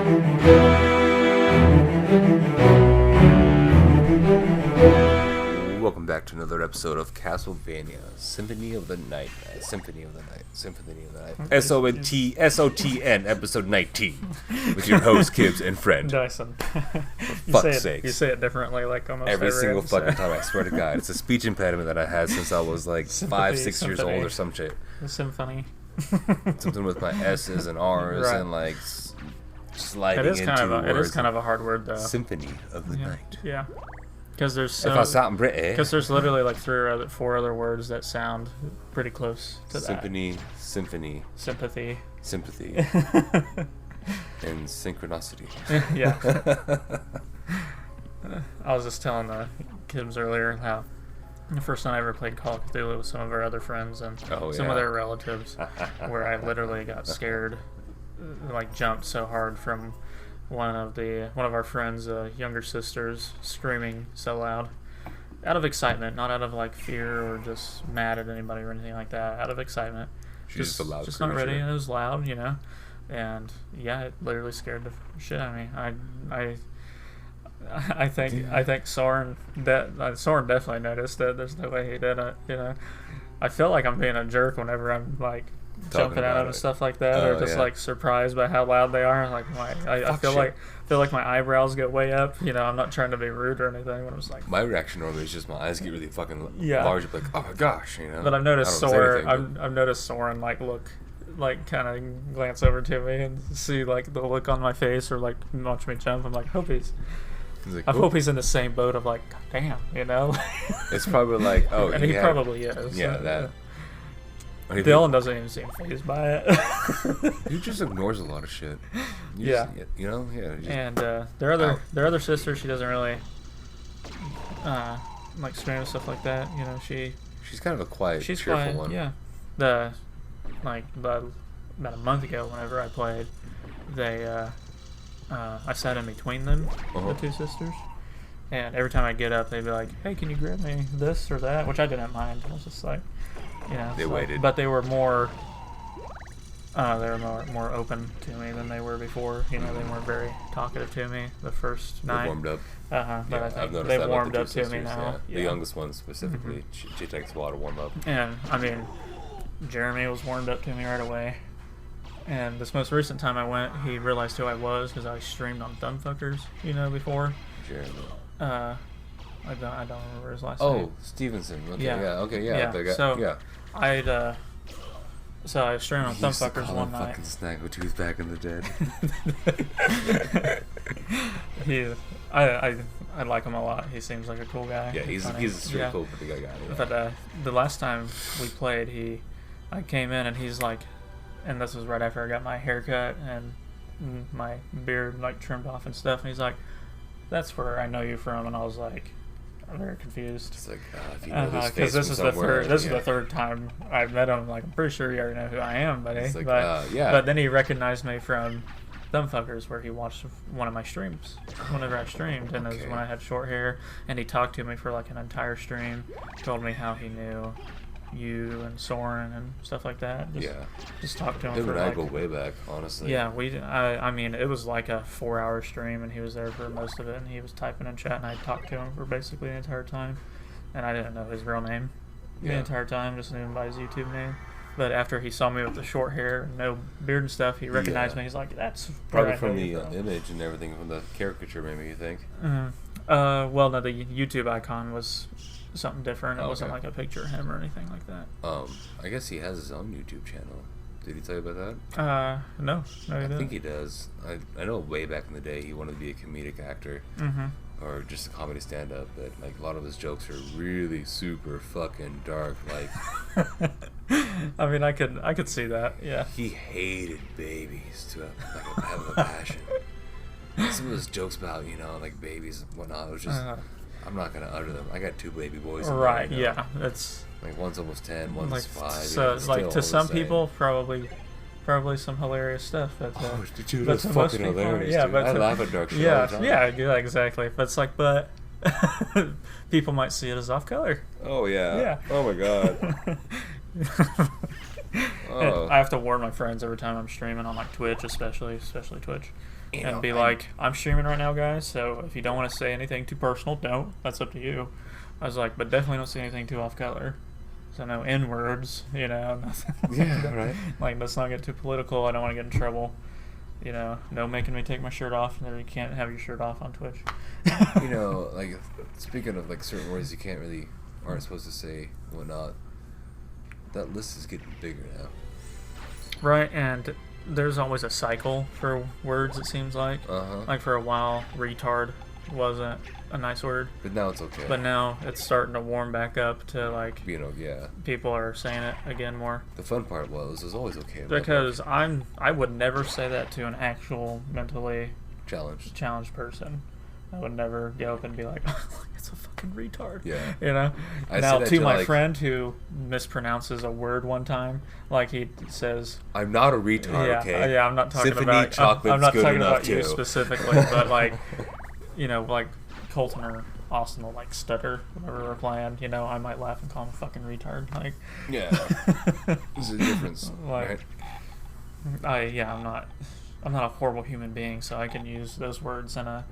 Welcome back to another episode of Castlevania Symphony of the Night. Symphony of the Night. SOTN, episode 19. With your host, Kibbs, and friend. Dyson. Fuck's sakes. You say it differently, like almost every single episode. fucking time, I swear to God. It's a speech impediment that I had since I was like 5-6 years old or some shit. Symphony. Something with my S's and R's Right. and like sliding into words. It is kind of a hard word, though. Symphony of the Night. Yeah. Because there's If I sound British. Because there's literally like 4 other words that sound pretty close to Symphony, that. sympathy, and synchronicity. Yeah. I was just telling the Kibbs earlier how the first time I ever played Call of Cthulhu with some of our other friends and some of their relatives, where I literally got scared, like jumped so hard from one of our friends' younger sisters screaming so loud, out of excitement, not out of like fear or just mad at anybody or anything like that. Out of excitement, She's just a loud just creature. not ready. And it was loud, you know, and yeah, it literally scared the shit out of me. I think Soren definitely noticed it. There's no way he didn't. You know, I feel like I'm being a jerk whenever I'm like jumping at them and stuff like that, or just like surprised by how loud they are. Like I feel like my eyebrows get way up. You know, I'm not trying to be rude or anything, but I'm just like, my reaction normally is just my eyes get really fucking large, like, oh my gosh, you know. But I've noticed Soren like look, like kind of glance over to me and see like the look on my face or like watch me jump. I'm like, hope he's in the same boat of like, God damn, you know. It's probably like, oh, and he probably is. Yeah, that. Dylan doesn't even seem fazed by it. He just ignores a lot of shit. And their other sister, she doesn't really like scream and stuff like that. You know, she's kind of a quiet, cheerful one. Yeah. About a month ago, whenever I played, I sat in between them, the two sisters, and every time I get up, they'd be like, "Hey, can you grab me this or that?" Which I didn't mind. I was just like, you know, they waited, but they were more open to me than they were before. You know, they weren't very talkative to me the first night. They warmed up. But I think they've warmed up to me now. Yeah. The youngest one specifically, she takes a while to warm up. And I mean, Jeremy was warmed up to me right away. And this most recent time I went, he realized who I was because I streamed on Thumb Phuckers, you know, before. Jeremy. I don't remember his last name. Oh, Stevenson. Okay, So I streamed on Thumb Phuckers one night. Fucking Snaggletooth back in the dead. I like him a lot. He seems like a cool guy. Yeah, he's a super cool pretty good guy. Yeah. But the last time we played, I came in and he's like, and this was right after I got my haircut and my beard like trimmed off and stuff, and he's like, "That's where I know you from," and I was like, I'm very confused. It's like, if you know this face because this is the third time I've met him. Like, I'm pretty sure you already know who I am, buddy. Like, but then he recognized me from Thumb Phuckers, where he watched one of my streams whenever I streamed, and it was when I had short hair, and he talked to me for like an entire stream, told me how he knew you and Soren and stuff like that. Just talked to him. Him and I go way back, honestly. Yeah, I mean, it was like a 4-hour stream, and he was there for most of it, and he was typing in chat, and I talked to him for basically the entire time, and I didn't know his real name the entire time, just knew him by his YouTube name. But after he saw me with the short hair and no beard and stuff, he recognized me. He's like, "That's probably from the image and everything, from the caricature, maybe, you think?" Well, no, the YouTube icon was something different. It wasn't like a picture of him or anything like that. I guess he has his own YouTube channel. Did he tell you about that? No, he didn't. I think he does. I know way back in the day he wanted to be a comedic actor, or just a comedy stand-up, but like a lot of his jokes are really super fucking dark. Like, I mean, I could see that. Yeah. He hated babies to have a passion. Some of his jokes about, you know, like babies and whatnot, it was just. I'm not gonna utter them. I got 2 baby boys. Right. Yeah. It's like one's almost 10, one's like 5. So it's like to some people, probably some hilarious stuff. But dude, that's fucking hilarious. Yeah, dude. but I laugh at dark shit all the time. Yeah, exactly. But it's like, people might see it as off color. Oh yeah. Oh my god. Oh. I have to warn my friends every time I'm streaming on like Twitch, especially Twitch, and be like, I'm streaming right now, guys. So if you don't want to say anything too personal, don't. That's up to you. I was like, but definitely don't say anything too off color. So no N words, you know. Yeah, right. Like, let's not get too political. I don't want to get in trouble. You know, no making me take my shirt off. You can't have your shirt off on Twitch. You know, like, speaking of like certain words you aren't supposed to say, whatnot. That list is getting bigger now. Right, and there's always a cycle for words, it seems like. Like for a while, retard wasn't a nice word. But now it's okay. But now it's starting to warm back up to like, you know, yeah. People are saying it again more. The fun part was it was always okay. Because I would never say that to an actual mentally challenged person. I would never go up and be like, it's a fucking retard. Yeah. You know? Now, to my friend who mispronounces a word one time, like he says... I'm not a retard, okay? Yeah, I'm not talking Symphony about... I'm not talking about you too. Specifically, but like, you know, like Colton or Austin will like stutter whenever we're playing, you know, I might laugh and call him a fucking retard. Like... Yeah. There's a difference, like, right? I'm not a horrible human being, so I can use those words in a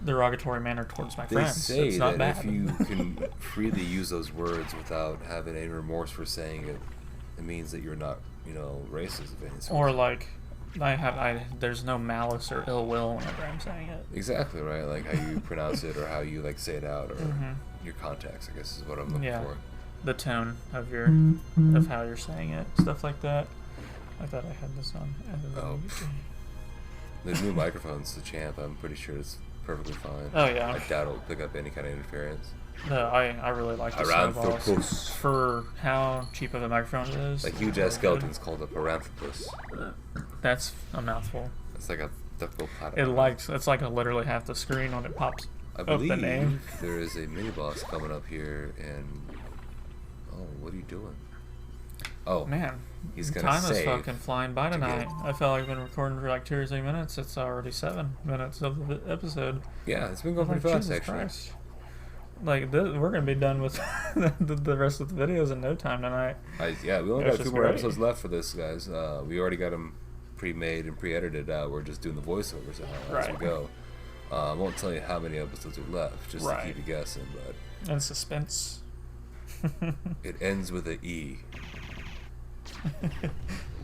derogatory manner towards my friends. They say it's not that bad. if you can freely use those words without having any remorse for saying it, it means that you're not, you know, racist of any sort. Or like, there's no malice or ill will whenever I'm saying it. Exactly right, like how you pronounce it or how you like say it out or your context, I guess is what I'm looking for. The tone of how you're saying it, stuff like that. I thought I had this on. Oh, the new microphone's the champ. I'm pretty sure it's perfectly fine. Oh yeah. I doubt it'll pick up any kind of interference. No, I really like the Sonos for how cheap of a microphone it is. Like huge ass skeleton's called a paranthropus. That's a mouthful. It's like a difficult platypus. It's like a literally half the screen when it pops I up the believe name. There is a mini boss coming up here, and what are you doing? Oh man, he's gonna time save is fucking flying by tonight. I felt like I've been recording for like 2 or 3 minutes. It's already 7 minutes of the episode. Yeah, it's been going pretty fast Jesus actually. Christ. Like we're gonna be done with the rest of the videos in no time tonight. We only got 2 more episodes left for this, guys. We already got them pre-made and pre-edited. We're just doing the voiceovers as we go. I won't tell you how many episodes are left, just to keep you guessing. But and suspense. It ends with a E.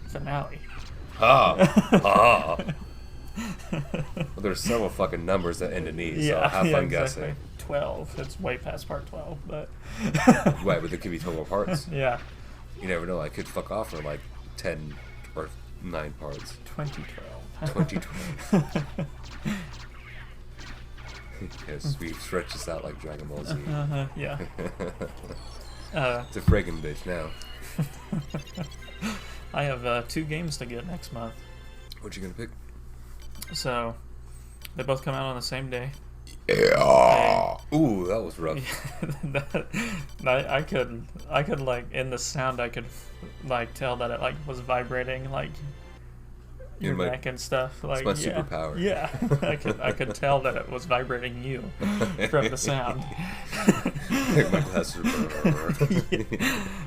Finale. Well, there's several fucking numbers that end in E, so have fun guessing. 12. It's way past part 12, but... Right, but there could be 12 more parts. Yeah. You never know. I could fuck off for like 10 or 9 parts. 2012. 2012. Yes, we stretch this out like Dragon Ball Z. Yeah. It's a friggin' bitch now. I have 2 games to get next month. What you gonna pick? So, they both come out on the same day. Yeah. Ooh, that was rough. I could like in the sound I could like tell that it like was vibrating like your neck and stuff. Like it's my superpower. Yeah, I could tell that it was vibrating you from the sound. My glasses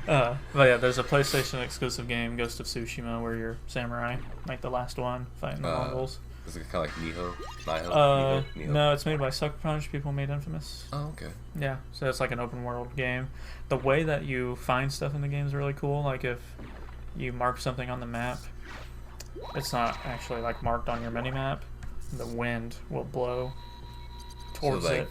are but yeah, there's a PlayStation exclusive game, Ghost of Tsushima, where you're samurai, like the last one, fighting the Mongols. Is it kind of like Nihon? No, it's made by Sucker Punch. People made Infamous. Oh, okay. Yeah, so it's like an open world game. The way that you find stuff in the game is really cool. Like if you mark something on the map, it's not actually like marked on your mini map. The wind will blow towards it.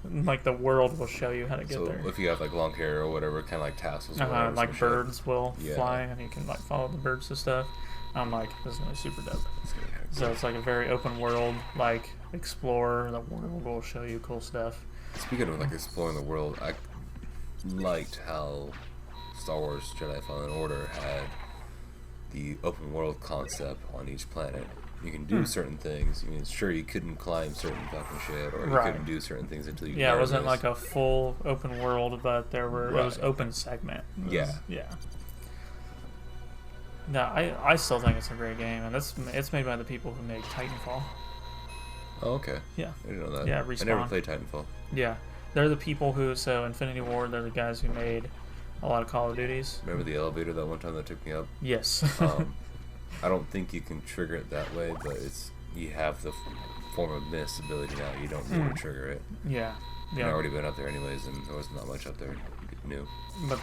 Like the world will show you how to get there. So if you have like long hair or whatever, kind of like tassels. Or like birds will fly, and you can like follow the birds and stuff. I'm like, this is gonna be super dope. So it's like a very open world, like explore the world will show you cool stuff. Speaking of like exploring the world, I liked how Star Wars Jedi Fallen Order had the open world concept on each planet. You can do certain things. I mean, sure, you couldn't climb certain fucking shit, or you couldn't do certain things until you. Yeah, it wasn't like a full open world, but there were it was open segment. Yeah. No, I still think it's a great game, and it's made by the people who made Titanfall. Oh, okay. Yeah. I didn't know that. Yeah, Respawn. I never played Titanfall. Yeah, they're the people who Infinity Ward. They're the guys who made a lot of Call of Duties. Remember the elevator that one time that took me up? Yes. I don't think you can trigger it that way, but you have the form of miss ability now. You don't need to trigger it. Yeah. I've already been up there anyways, and there was not much up there new. But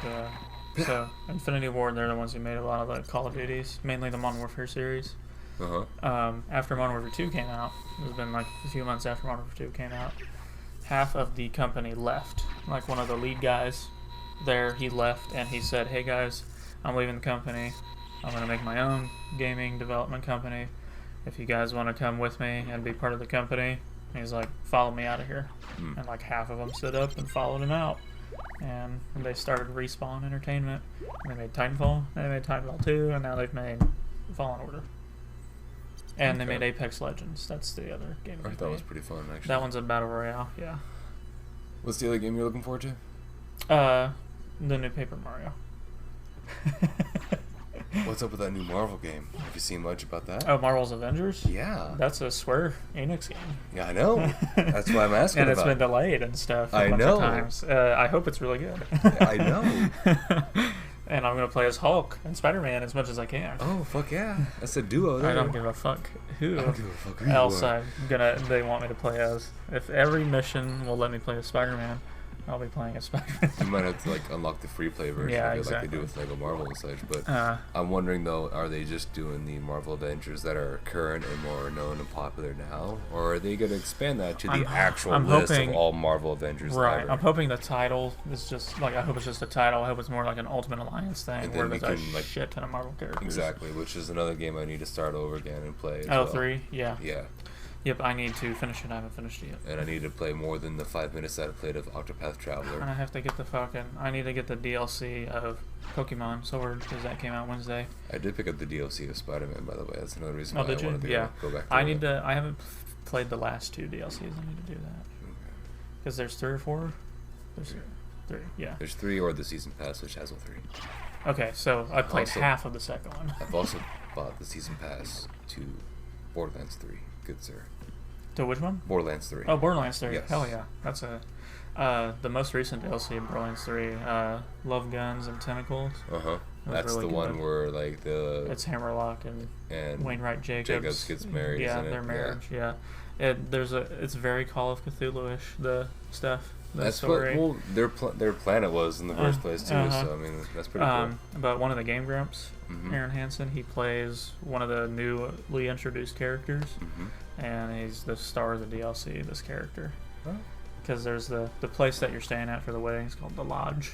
so Infinity Ward, they're the ones who made a lot of the Call of Duties, mainly the Modern Warfare series. After Modern Warfare 2 came out, it's been like a few months after Modern Warfare 2 came out, half of the company left. Like one of the lead guys there, he left and he said, "Hey guys, I'm leaving the company. I'm going to make my own gaming development company. If you guys want to come with me and be part of the company," he's like, "follow me out of here." And like half of them stood up and followed him out. And they started Respawn Entertainment. And they made Titanfall. They made Titanfall 2, and now they've made Fallen Order. And they made Apex Legends. That's the other game. I thought that was pretty fun, actually. That one's a battle royale. Yeah. What's the other game you're looking forward to? The new Paper Mario. What's up with that new Marvel game? Have you seen much about that? Oh, Marvel's Avengers? Yeah. That's a Square Enix game. Yeah, I know. That's why I'm asking and about it. And it's been delayed and stuff a bunch of times. I hope it's really good. I know. And I'm going to play as Hulk and Spider-Man as much as I can. Oh, fuck yeah. That's a duo there. I don't give a fuck who I don't give a fuck who else they want me to play as. If every mission will let me play as Spider-Man, I'll be playing as Spider-Man. You might have to like unlock the free play version of it like they do with Lego Marvel and such. But I'm wondering though, are they just doing the Marvel Avengers that are current and more known and popular now, or are they going to expand that to the actual list of all Marvel Avengers? Right. Ever? I'm hoping the title is just like, I hope it's just a title. I hope it's more like an Ultimate Alliance thing where there's a shit ton of Marvel characters. Exactly, which is another game I need to start over again and play. As well. 3? Yeah. Yeah. Yep, I need to finish it. I haven't finished it yet. And I need to play more than the 5 minutes that I played of Octopath Traveler. And I have to get I need to get the DLC of Pokemon Sword, because that came out Wednesday. I did pick up the DLC of Spider-Man, by the way. That's another reason why I wanted to go back to I haven't played the last 2 DLCs. I need to do that. Because there's 3 or 4? There's 3, yeah. There's 3 or the Season Pass, which has all 3. Okay, so I played half of the second one. I've also bought the Season Pass to Borderlands 3. Good sir. To which one? Borderlands 3. Oh, Borderlands 3. Yes. Hell yeah. That's the most recent DLC of Borderlands 3, Love Guns and Tentacles. That's really the one where like it's Hammerlock and Wainwright Jacobs gets married. Yeah, their marriage. Yeah. It's very Call of Cthulhu-ish, the stuff. That's story. Their planet was in the first place too. So I mean, that's pretty cool. But one of the Game Grumps, Aaron Hansen, he plays one of the newly introduced characters, and he's the star of the DLC. This character, because there's the place that you're staying at for the wedding is called the Lodge,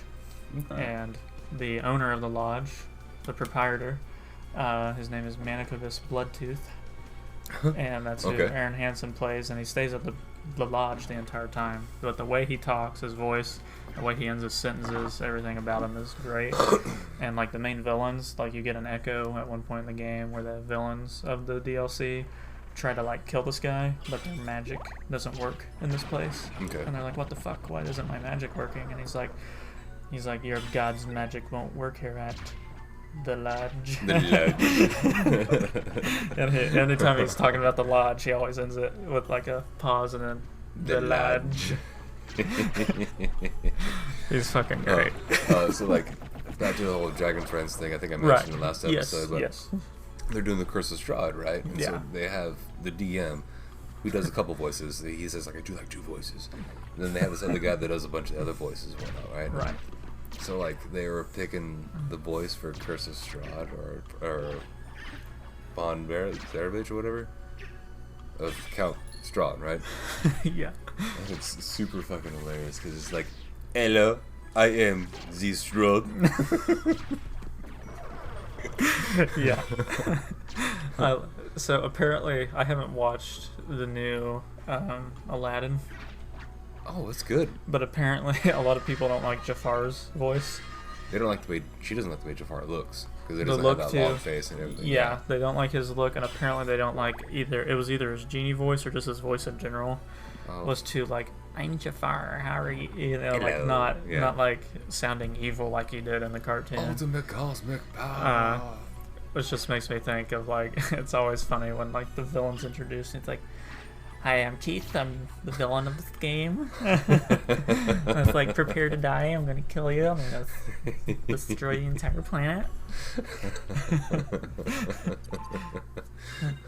and the owner of the lodge, the proprietor, his name is Manikovus Bloodtooth, and that's who Aaron Hansen plays, and he stays at the lodge the entire time. But the way he talks, his voice, the way he ends his sentences, everything about him is great. And like the main villains, like you get an echo at one point in the game where the villains of the DLC try to like kill this guy, but their magic doesn't work in this place. And they're like, "What the fuck? Why isn't my magic working?" And he's like, "Your god's magic won't work here at the lodge." The lodge. And anytime he's talking about the lodge, he always ends it with like a pause and then the lodge. He's fucking great. So like back to the whole Dragon Friends thing. I think I mentioned in the last episode. Yes. They're doing the Curse of Strahd, right? And so they have the DM who does a couple voices. He says like, "I do like 2 voices." And then they have this other guy that does a bunch of other voices and whatnot, right? Right. So like they were picking the voice for Curse of Strahd or Von Zarovich or whatever of Count Strahd, right? Yeah. And it's super fucking hilarious because it's like, "Hello, I am the Strahd." Yeah. So apparently, I haven't watched the new Aladdin. Oh, that's good. But apparently, a lot of people don't like Jafar's voice. They don't like the way she doesn't like the way Jafar looks because it doesn't have that long face and everything. Yeah, they don't like his look, and apparently they don't like either. It was either his genie voice or just his voice in general. Was too like, "I'm Jafar, how are you?" You know, like not like sounding evil like he did in the cartoon. Ultimate cosmic power. Which just makes me think of like, it's always funny when like the villain's introduced and it's like, Hi, I'm Keith. I'm the villain of this game. I was like, prepare to die. I'm gonna kill you. I'm gonna destroy the entire planet.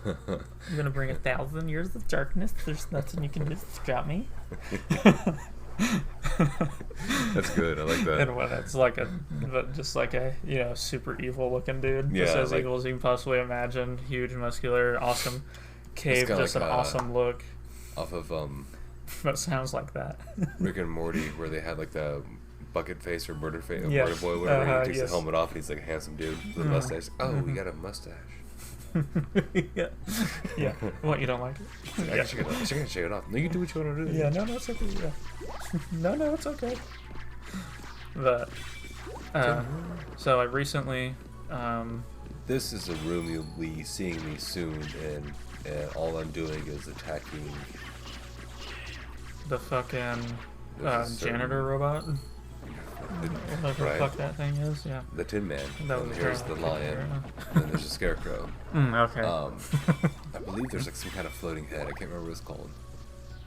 I'm gonna bring 1,000 years of darkness. There's nothing you can do to stop me. That's good. I like that. And when it's like just like a super evil looking dude, yeah, just as like, evil as you can possibly imagine. Huge, muscular, awesome cave, just like, an awesome look. Off of That sounds like that. Rick and Morty, where they had like the bucket face or murder face, yes. murder boy, whatever. He takes yes. the helmet off and he's like a handsome dude with a mustache. Oh, we got a mustache. yeah. Yeah. What, you don't like it? I can shake it off. No, you do what you want to do. Yeah, no, it's okay. Yeah. No, it's okay. But, so I recently, this is a room you'll be seeing me soon, and all I'm doing is attacking the fucking janitor robot. Whatever the fuck that thing is, yeah. The Tin Man. And here's the lion. And then there's a scarecrow. Okay. I believe there's like some kind of floating head. I can't remember what it's called.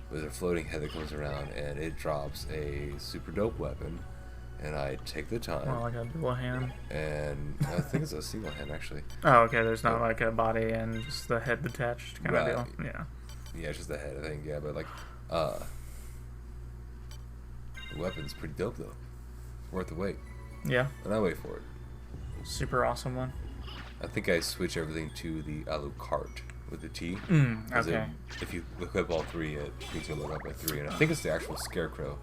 But there's a floating head that comes around and it drops a super dope weapon. And I take the time. Well, like a dual hand. And I think it's a single hand actually. Oh, okay. There's not like a body and just the head detached kind of deal. Yeah. Yeah, it's just the head, I think. Yeah, but like, the weapon's pretty dope though. Worth the wait. Yeah. And I wait for it. Super awesome one. I think I switch everything to the Alucard with the T. Okay. If you equip all three, it makes you load up by 3. And I think it's the actual scarecrow.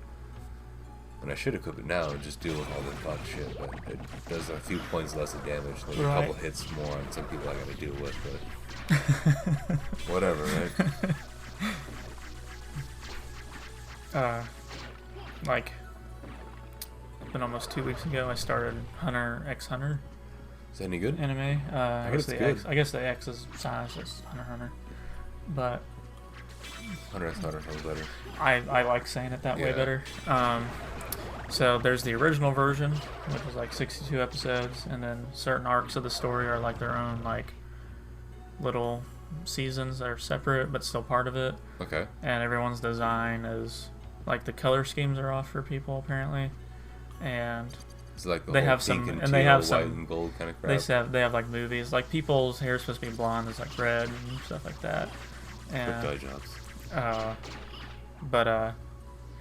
And I should equip it now and just deal with all the fuck shit, but it does a few points less of damage. Like a couple hits more on some people I gotta deal with, but whatever, right? Like, been almost 2 weeks ago, I started Hunter x Hunter. Is that any good? Anime. I guess the good. I guess the X is size is Hunter. But Hunter x Hunter sounds better. I like saying it that way better. So there's the original version, which is like 62 episodes, and then certain arcs of the story are like their own like little seasons that are separate but still part of it. Okay. And everyone's design is like the color schemes are off for people apparently, and so like they have some, and they have some white and gold kind of crap. They have like movies, like people's hair is supposed to be blonde, it's like red and stuff like that. And dye jobs. But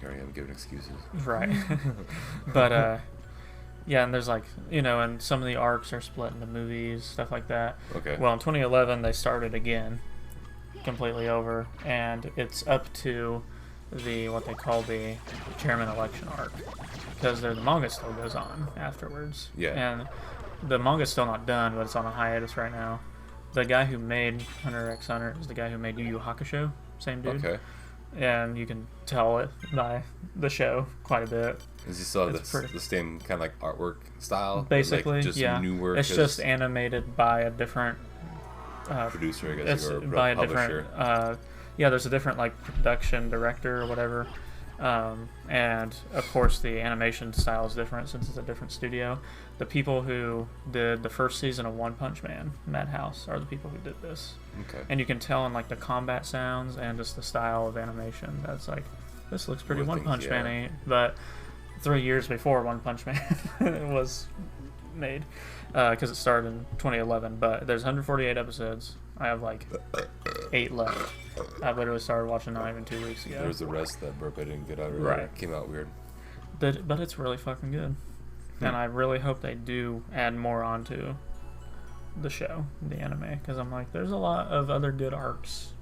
here I am giving excuses. Right. But yeah, and there's like, and some of the arcs are split into movies, stuff like that. Okay. Well, in 2011 they started again, completely over, and it's up to what they call the chairman election arc, because the manga still goes on afterwards. Yeah. And the manga's still not done, but it's on a hiatus right now. The guy who made Hunter x Hunter is the guy who made Yu Yu Hakusho, same dude. Okay. And you can tell it by the show quite a bit. Is he still the same kind of like artwork style? Basically, like just new work. It's just animated by a different producer, I guess, or by a publisher. Different. There's a different like production director or whatever. And of course the animation style is different since it's a different studio. The people who did the first season of One Punch Man, Madhouse, are the people who did this. Okay. And you can tell in like the combat sounds and just the style of animation that's like, this looks pretty One Punch Man-y. But 3 years before One Punch Man was made, because it started in 2011. But there's 148 episodes. I have like 8 left. I literally started watching not even 2 weeks ago. There's the rest that burp I didn't get out. Right. It came out weird. But it's really fucking good. And I really hope they do add more onto the show, the anime, because I'm like, there's a lot of other good arcs.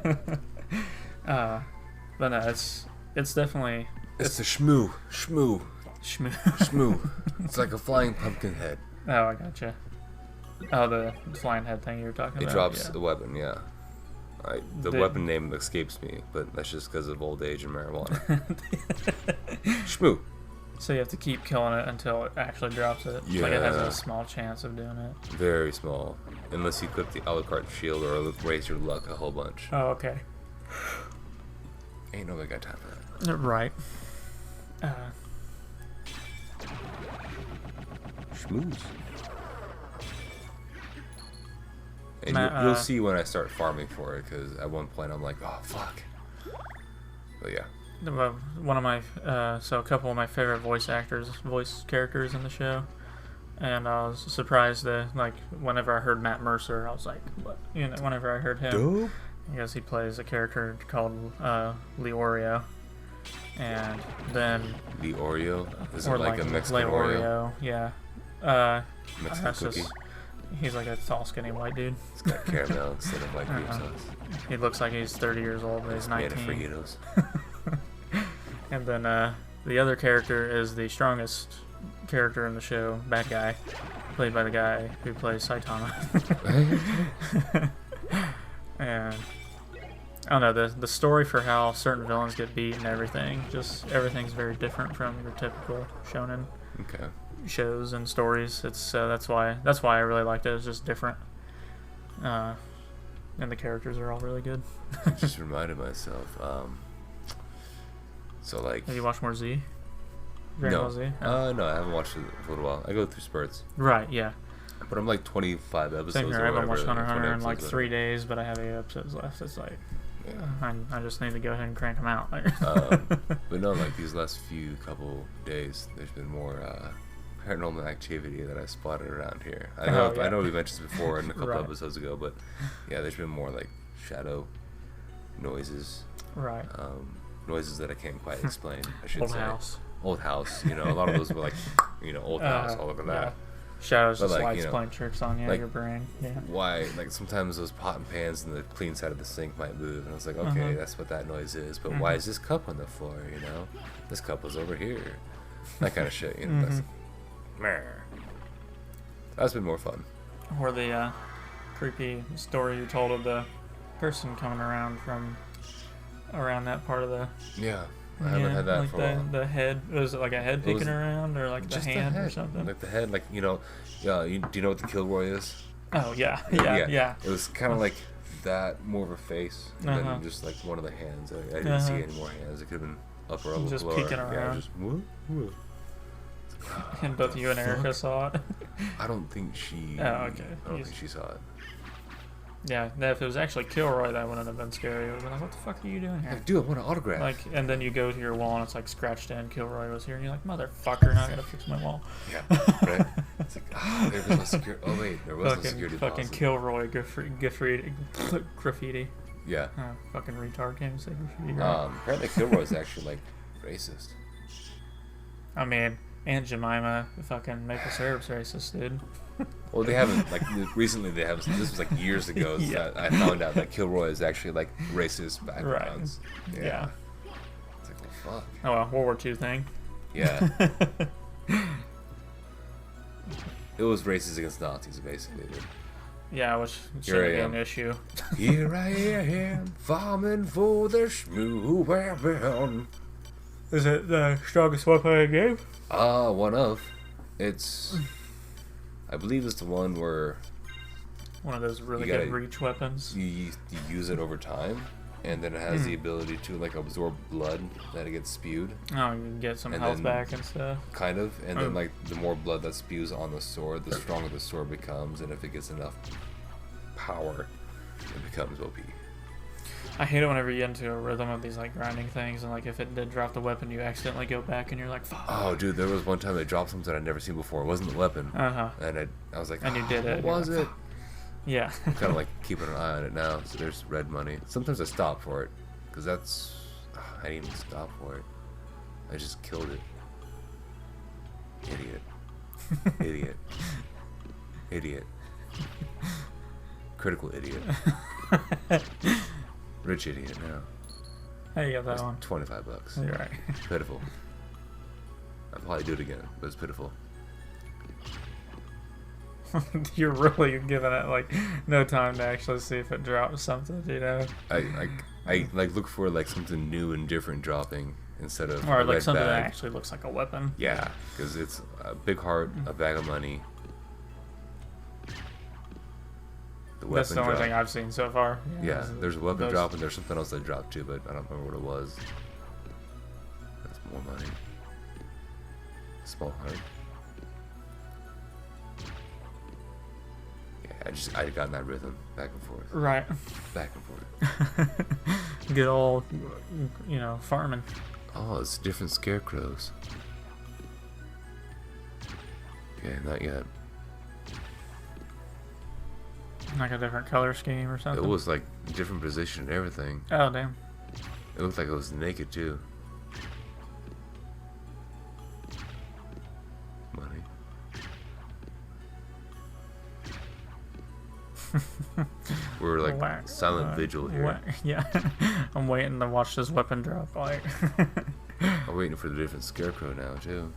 But no, it's definitely... It's the shmoo. It's like a flying pumpkin head. Oh, I gotcha. Oh, the flying head thing you were talking about? It drops the weapon, yeah. The weapon name escapes me, but that's just because of old age and marijuana. Shmoo. So you have to keep killing it until it actually drops it. Yeah. Like it has a small chance of doing it. Very small. Unless you equip the Alucard shield or raise your luck a whole bunch. Oh, okay. Ain't nobody got time for that. Right. Schmooze. And you'll see when I start farming for it, because at one point I'm like, oh, fuck. But yeah. One of my, so a couple of my favorite voice characters in the show. And I was surprised that, like, whenever I heard Matt Mercer, I was like, what? You know, whenever I heard him. Dope. Because he plays a character called Leorio. And then... Leorio? Is it like a Mexican Oreo? Yeah. Mexican cookie? He's like a tall, skinny white dude. It's got caramel instead of like cream sauce. He looks like he's 30 years old, but he's 19. Made of fajitas. And then the other character is the strongest character in the show, bad guy, played by the guy who plays Saitama. And I don't know, the story for how certain villains get beat and everything, just everything's very different from your typical shonen shows and stories. It's that's why I really liked it. It's just different, and the characters are all really good. I just reminded myself. So like, have you watched more Z? Dragon Ball Z? No, I haven't watched it for a little while. I go through spurts. Right, yeah. But I'm like 25 episodes. Same here. I haven't watched Hunter x Hunter in like 3 left. days, but I have 8 episodes left. It's like, I just need to go ahead and crank them out. But no, like these last couple days, there's been more paranormal activity that I spotted around here. I know we mentioned this before in a couple episodes ago, but yeah, there's been more like shadow noises. Right. Noises that I can't quite explain. I should say. Old house. You know, a lot of those were like, old house, all over that. Yeah. Shadows but just like, lights playing tricks on you, your brain. Yeah. Why? Like sometimes those pot and pans in the clean side of the sink might move, and I was like, okay, that's what that noise is. But why is this cup on the floor? You know, this cup was over here. That kind of shit. You know, that's been more fun. Or the creepy story you told of the person coming around from around that part of the. Yeah. I haven't had that like for a while. The head, was it like a head peeking around, or like the hand or something? Like the head, like, do you know what the Kilroy is? Oh, yeah. It was kind of like that, more of a face, and then just like one of the hands. I didn't see any more hands. It could have been upper or lower. Just peeking around. Yeah, just, whoa. And both you and Erica saw it? I don't think she... Oh, okay. I don't think she saw it. Yeah, if it was actually Kilroy, that wouldn't have been scary. It would have been like, what the fuck are you doing here? Like, dude, I want an autograph. Like, and then you go to your wall and it's like scratched in, Kilroy was here, and you're like, motherfucker, now I gotta fix my wall. Yeah, right? It's like, there was no security. Oh, wait, there was no security deposit. Fucking Kilroy graffiti. Yeah. Fucking retard, can't even say graffiti. Apparently Kilroy is actually, like, racist. I mean, Aunt Jemima, fucking maple syrup's racist, dude. Well, they haven't, like, recently they haven't, this was like years ago that I found out that Kilroy is actually, like, racist backgrounds. Right. Yeah. It's like, well, fuck. Oh, well, World War II thing. Yeah. It was racist against Nazis, basically, dude. Yeah, which shouldn't be an issue. Here I am, farming for the schmoo. Is it the strongest weapon in the game? One of. It's... I believe it's the one where... One of those really good reach weapons. You use it over time, and then it has the ability to, like, absorb blood that it gets spewed. Oh, you can get some health back and stuff. Kind of, and then, like, the more blood that spews on the sword, the stronger the sword becomes, and if it gets enough power, it becomes OP. I hate it whenever you get into a rhythm of these, like, grinding things, and, like, if it did drop the weapon, you accidentally go back, and you're like, fuck. Oh, dude, there was one time it dropped something I'd never seen before. It wasn't the weapon. And I was like, and you did it. What was it? Yeah. I'm kind of, like, keeping an eye on it now, so there's red money. Sometimes I stop for it, because that's... I didn't even stop for it. I just killed it. Idiot. Idiot. Critical idiot. Rich idiot now. How you got that one? $25. You're right. Pitiful. I'll probably do it again, but it's pitiful. You're really giving it like no time to actually see if it drops something, you know. I like look for like something new and different dropping instead of or a like red something bag. that actually looks like a weapon. Yeah, because it's a big heart, a bag of money. That's the only thing I've seen so far. Yeah, there's a weapon drop and there's something else that dropped too, but I don't remember what it was. That's more money. Small heart. I got in that rhythm, back and forth. Right. Back and forth. Good old, farming. Oh, it's different scarecrows. Okay, not yet. Like a different color scheme or something? It was like different position and everything. Oh, damn. It looked like it was naked too. Money. We're like silent vigil here. Yeah. I'm waiting to watch this weapon drop. Like. I'm waiting for the different scarecrow now too.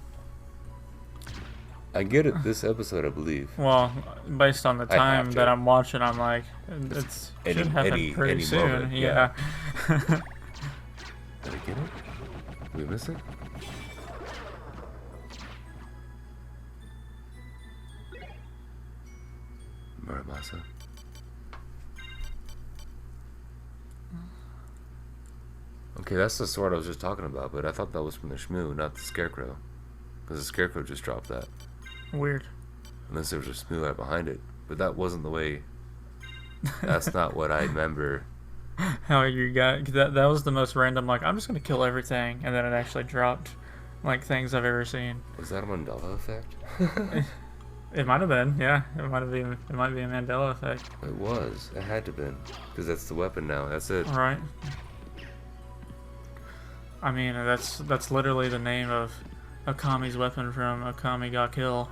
I get it this episode, I believe. Well, based on the time that I'm watching, I'm like, it should happen pretty soon. Moment, yeah. Did I get it? Did we miss it? Muramasa. Okay, that's the sword I was just talking about, but I thought that was from the Shmoo, not the Scarecrow. Because the Scarecrow just dropped that. Weird. Unless there was a Shmoo right behind it. But that wasn't the way... That's not what I remember. How you got... That was the most random, like, I'm just going to kill everything. And then it actually dropped, like, things I've ever seen. Was that a Mandela effect? It might have been, yeah. It might be a Mandela effect. It was. It had to have been. Because that's the weapon now. That's it. Right. I mean, that's literally the name of Akami's weapon from Akami Ga Kill.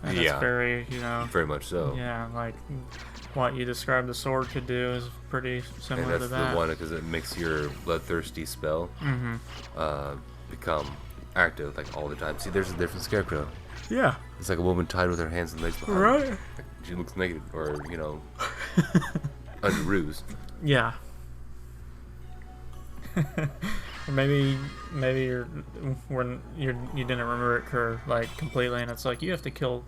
And it's very, Very much so. Yeah, like what you described the sword could do is pretty similar to that. And that's the one because it makes your bloodthirsty spell become active like all the time. See, there's a different Scarecrow. Yeah. It's like a woman tied with her hands and legs behind. Right. Like she looks naked or, under ruse. Yeah. Maybe you didn't remember it completely, and it's like you have to kill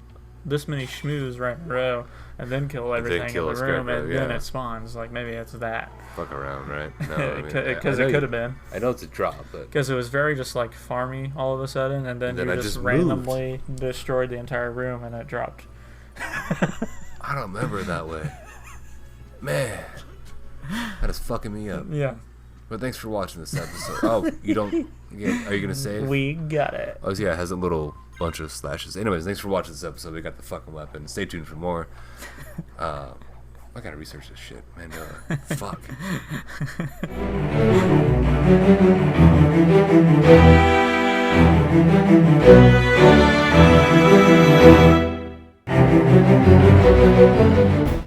this many shmoos right in a row, and then kill everything in the room, and then it spawns. Like maybe it's that. Fuck around, right? No, because it could have been. I know it's a drop, but because it was very just like farmy all of a sudden, and then you just randomly destroyed the entire room, and it dropped. I don't remember it that way. Man, that is fucking me up. Yeah. But thanks for watching this episode. Oh, you don't... Are you going to save? We got it. Oh, yeah, it has a little bunch of slashes. Anyways, thanks for watching this episode. We got the fucking weapon. Stay tuned for more. I got to research this shit. Man, fuck.